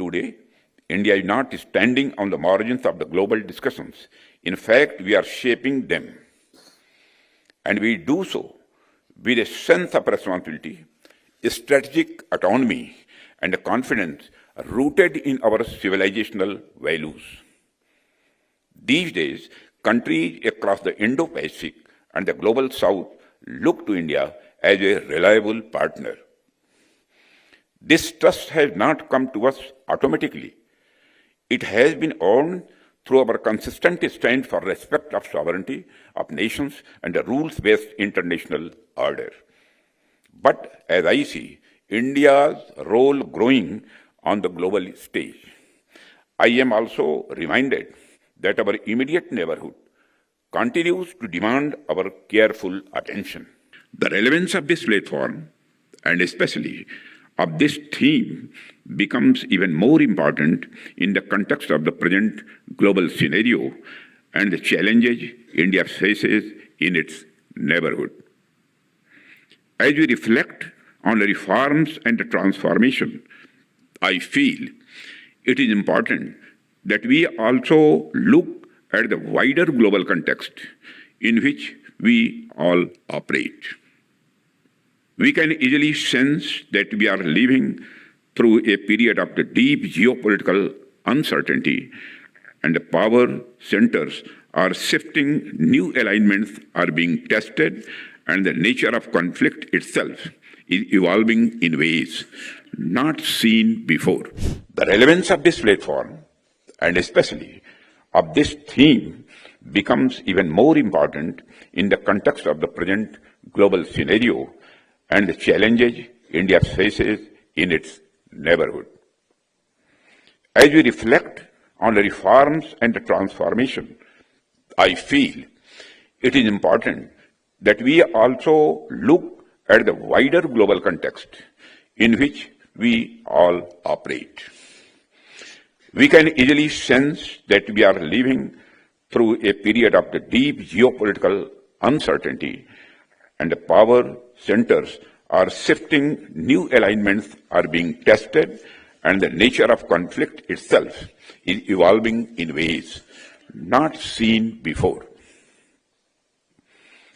Today, India is not standing on the margins of the global discussions. In fact, we are shaping them. And we do so with a sense of responsibility, a strategic autonomy, and a confidence rooted in our civilizational values. These days, countries across the Indo-Pacific and the global South look to India as a reliable partner. This trust has not come to us automatically. It has been earned through our consistent stand for respect of sovereignty of nations and the rules-based international order. But as I see India's role growing on the global stage, I am also reminded that our immediate neighborhood continues to demand our careful attention. The relevance of this platform, and especially of this theme, becomes even more important in the context of the present global scenario and the challenges India faces in its neighborhood. As we reflect on the reforms and the transformation, I feel it is important that we also look at the wider global context in which we all operate. We can easily sense that we are living through a period of the deep geopolitical uncertainty, and the power centers are shifting, new alignments are being tested, and the nature of conflict itself is evolving in ways not seen before. The relevance of this platform, and especially of this theme, becomes even more important in the context of the present global scenario and the challenges India faces in its neighborhood. As we reflect on the reforms and the transformation, I feel it is important that we also look at the wider global context in which we all operate. We can easily sense that we are living through a period of the deep geopolitical uncertainty, and the power centers are shifting, new alignments are being tested, and the nature of conflict itself is evolving in ways not seen before.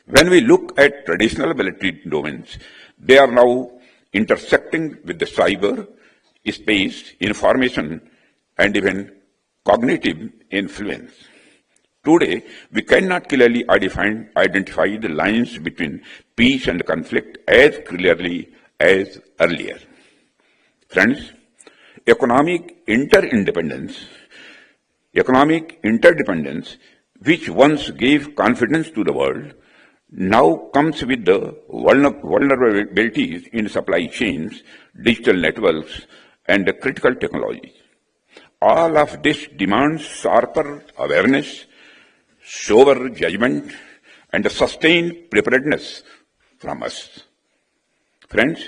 When we look at traditional military domains, they are now intersecting with the cyber space, information, and even cognitive influence. Today, we cannot clearly identify the lines between peace and conflict as clearly as earlier. Friends, economic interdependence, which once gave confidence to the world, now comes with the vulnerabilities in supply chains, digital networks, and the critical technologies. All of this demands sharper awareness, sober judgment, and a sustained preparedness from us. Friends,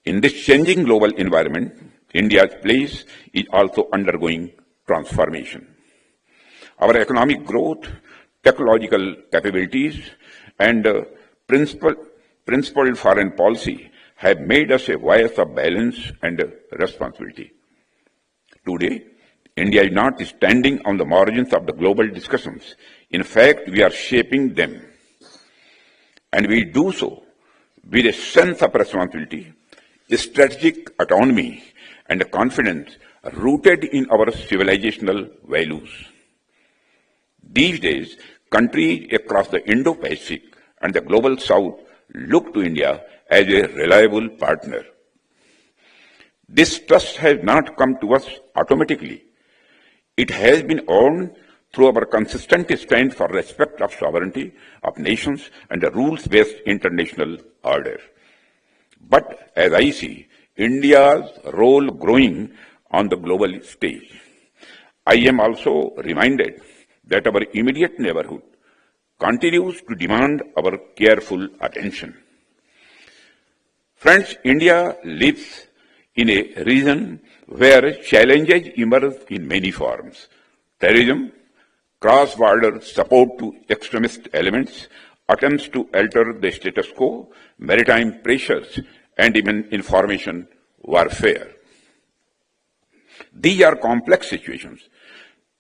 in this changing global environment, India's place is also undergoing transformation. Our economic growth, technological capabilities, and principled foreign policy have made us a voice of balance and responsibility. Today, India is not standing on the margins of the global discussions. In fact, we are shaping them. And we do so with a sense of responsibility, a strategic autonomy, and a confidence rooted in our civilizational values. These days, countries across the Indo-Pacific and the global South look to India as a reliable partner. This trust has not come to us automatically. It has been earned through our consistent stand for respect of sovereignty of nations and the rules-based international order. But as I see India's role growing on the global stage, I am also reminded that our immediate neighborhood continues to demand our careful attention. Friends, India lives in a region where challenges emerge in many forms: terrorism, cross-border support to extremist elements, attempts to alter the status quo, maritime pressures, and even information warfare. These are complex situations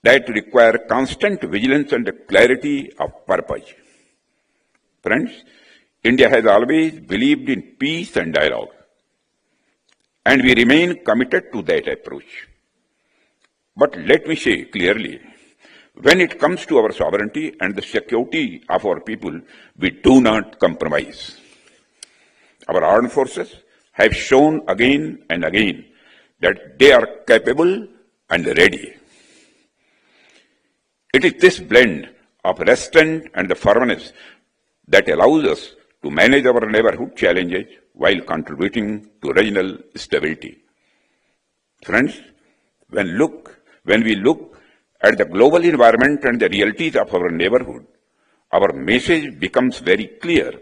that require constant vigilance and clarity of purpose. Friends, India has always believed in peace and dialogue, and we remain committed to that approach. But let me say clearly, when it comes to our sovereignty and the security of our people, we do not compromise. Our armed forces have shown again and again that they are capable and ready. It is this blend of restraint and the firmness that allows us to manage our neighborhood challenges while contributing to regional stability. Friends, when we look at the global environment and the realities of our neighborhood, our message becomes very clear.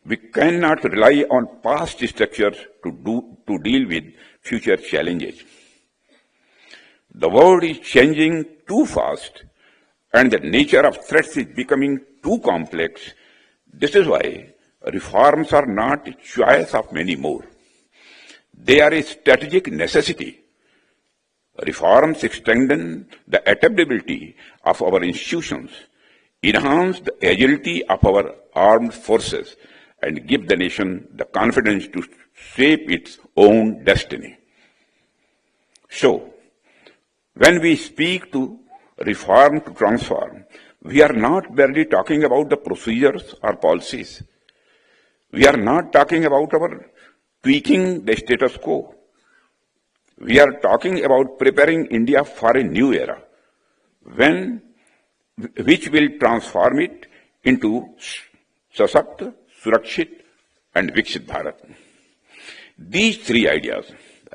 We cannot rely on past structures to deal with future challenges. The world is changing too fast, and the nature of threats is becoming too complex. This is why reforms are not a choice of many more. They are a strategic necessity. Reforms strengthen the adaptability of our institutions, enhance the agility of our armed forces, and give the nation the confidence to shape its own destiny. So, when we speak to reform to transform, we are not barely talking about the procedures or policies. We are not talking about our tweaking the status quo. We are talking about preparing India for a new era, which will transform it into Sashakt, Surakshit, and Viksit Bharat. These three ideas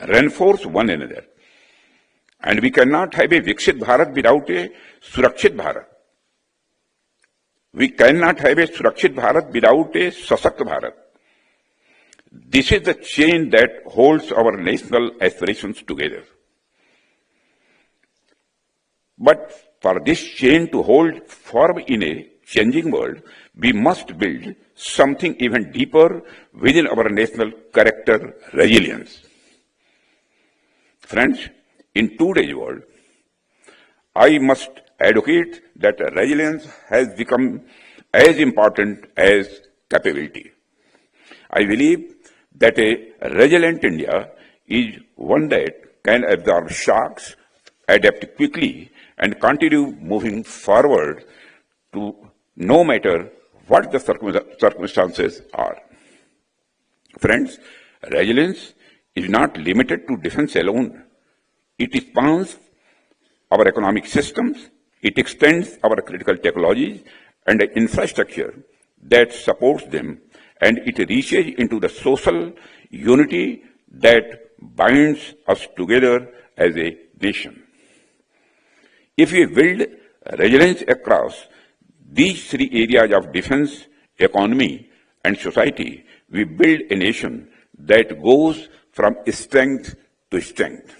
reinforce one another, and we cannot have a Viksit Bharat without a Surakshit Bharat. We cannot have a Surakshit Bharat without a Sashakt Bharat. This is the chain that holds our national aspirations together. But for this chain to hold firm in a changing world, we must build something even deeper within our national character, resilience. Friends, in today's world, I must advocate that resilience has become as important as capability. I believe that a resilient India is one that can absorb shocks, adapt quickly, and continue moving forward to no matter what the circumstances are. Friends, resilience is not limited to defense alone. It spans our economic systems, it extends our critical technologies and the infrastructure that supports them, and it reaches into the social unity that binds us together as a nation. If we build resilience across these three areas of defense, economy, and society, we build a nation that goes from strength to strength.